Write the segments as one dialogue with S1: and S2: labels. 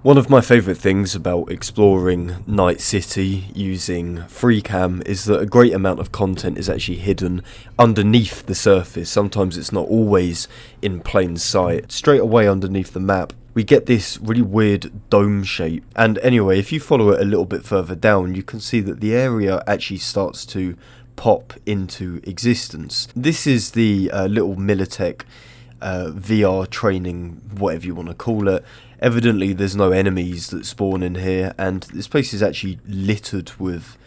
S1: One of my favourite things about exploring Night City using FreeCam is that a great amount of content is actually hidden underneath the surface. Sometimes it's not always in plain sight. Straight away underneath the map, we get this really weird dome shape. And anyway, if you follow it a little bit further down, you can see that the area actually starts to pop into existence. This is the little Militech VR training, whatever you want to call it. Evidently there's no enemies that spawn in here, and this place is actually littered with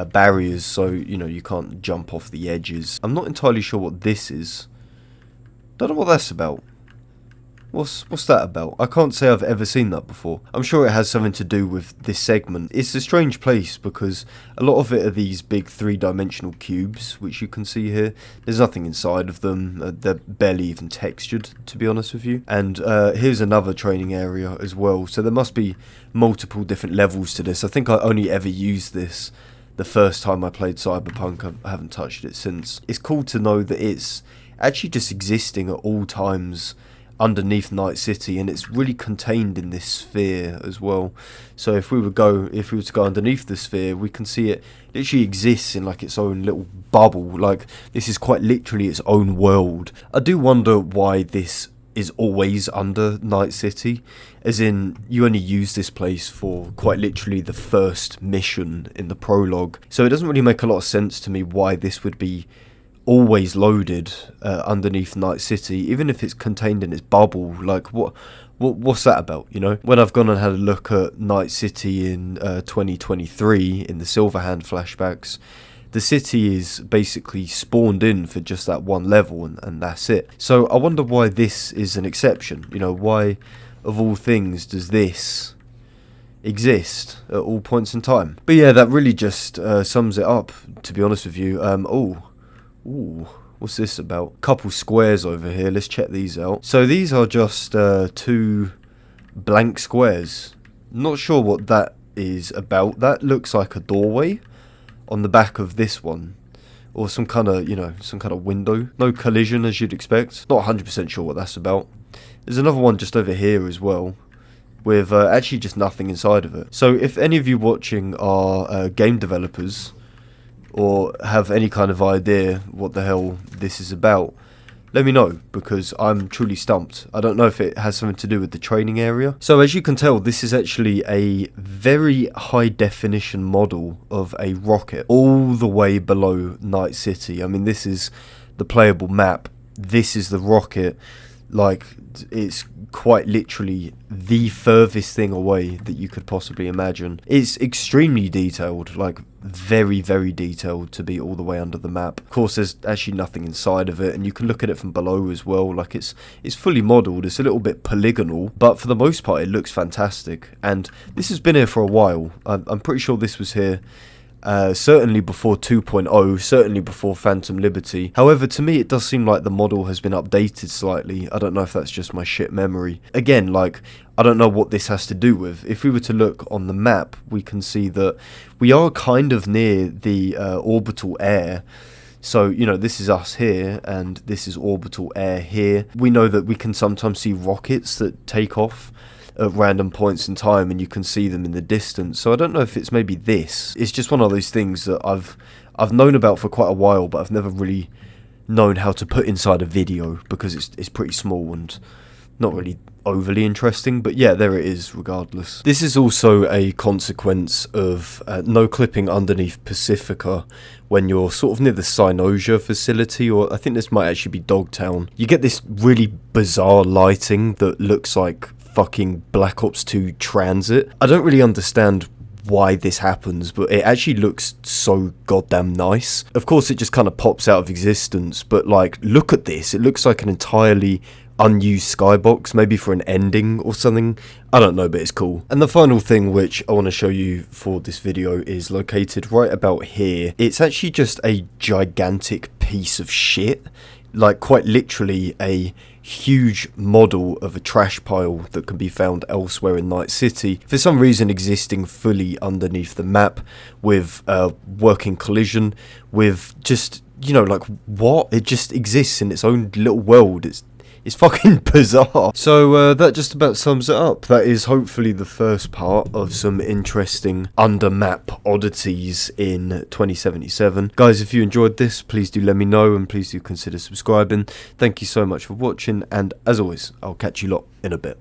S1: barriers, so you can't jump off the edges. I'm not entirely sure what this is. Don't know what that's about. What's that about? I can't say I've ever seen that before. I'm sure it has something to do with this segment. It's a strange place because a lot of it are these big three-dimensional cubes, which you can see here. There's nothing inside of them. They're barely even textured, to be honest with you. And here's another training area as well. So there must be multiple different levels to this. I think I only ever used this the first time I played Cyberpunk. I haven't touched it since. It's cool to know that it's actually just existing at all times underneath Night City, and it's really contained in this sphere as well. So if we were to go underneath the sphere, we can see it literally exists in like its own little bubble. Like, this is quite literally its own world. I do wonder why this is always under Night City, as in you only use this place for quite literally the first mission in the prologue. So it doesn't really make a lot of sense to me why this would be always loaded underneath Night City, even if it's contained in its bubble. Like, what's that about, When I've gone and had a look at Night City in 2023 in the Silverhand flashbacks, the city is basically spawned in for just that one level, and that's it. So I wonder why this is an exception. Why of all things does this exist at all points in time? But yeah, that really just sums it up, to be honest with you. Ooh, what's this about? Couple squares over here. Let's check these out. So these are just two blank squares. Not sure what that is about. That looks like a doorway on the back of this one, or some kind of window. No collision, as you'd expect. Not 100% sure what that's about. There's another one just over here as well, with actually just nothing inside of it. So if any of you watching are game developers, or have any kind of idea what the hell this is about, let me know, because I'm truly stumped. I don't know if it has something to do with the training area. So as you can tell, this is actually a very high definition model of a rocket all the way below Night City. I mean, this is the playable map. This is the rocket. Like, it's quite literally the furthest thing away that you could possibly imagine. It's extremely detailed, like very, very detailed to be all the way under the map. Of course, there's actually nothing inside of it, and you can look at it from below as well. Like, it's fully modelled. It's a little bit polygonal, but for the most part, it looks fantastic. And this has been here for a while. I'm pretty sure this was here certainly before 2.0, certainly before Phantom Liberty. However, to me it does seem like the model has been updated slightly. I don't know if that's just my shit memory. Again, like, I don't know what this has to do with. If we were to look on the map, we can see that we are kind of near the orbital air. So, this is us here, and this is orbital air here. We know that we can sometimes see rockets that take off at random points in time, and you can see them in the distance. So I don't know if it's maybe this. It's just one of those things that I've known about for quite a while, but I've never really known how to put inside a video because it's pretty small and not really overly interesting. But yeah, there it is regardless. This is also a consequence of no clipping underneath Pacifica when you're sort of near the Cyanosia facility, or I think this might actually be Dogtown. You get this really bizarre lighting that looks like fucking Black Ops 2 Transit. I don't really understand why this happens, but it actually looks so goddamn nice. Of course, it just kind of pops out of existence, but like, look at this. It looks like an entirely unused skybox, maybe for an ending or something. I don't know, but it's cool. And the final thing which I want to show you for this video is located right about here. It's actually just a gigantic piece of shit. Like, quite literally a huge model of a trash pile that can be found elsewhere in Night City, for some reason existing fully underneath the map, with working collision, with just, like, what? It just exists in its own little world. It's fucking bizarre. So that just about sums it up. That is hopefully the first part of some interesting under-map oddities in 2077. Guys, if you enjoyed this, please do let me know, and please do consider subscribing. Thank you so much for watching, and as always, I'll catch you lot in a bit.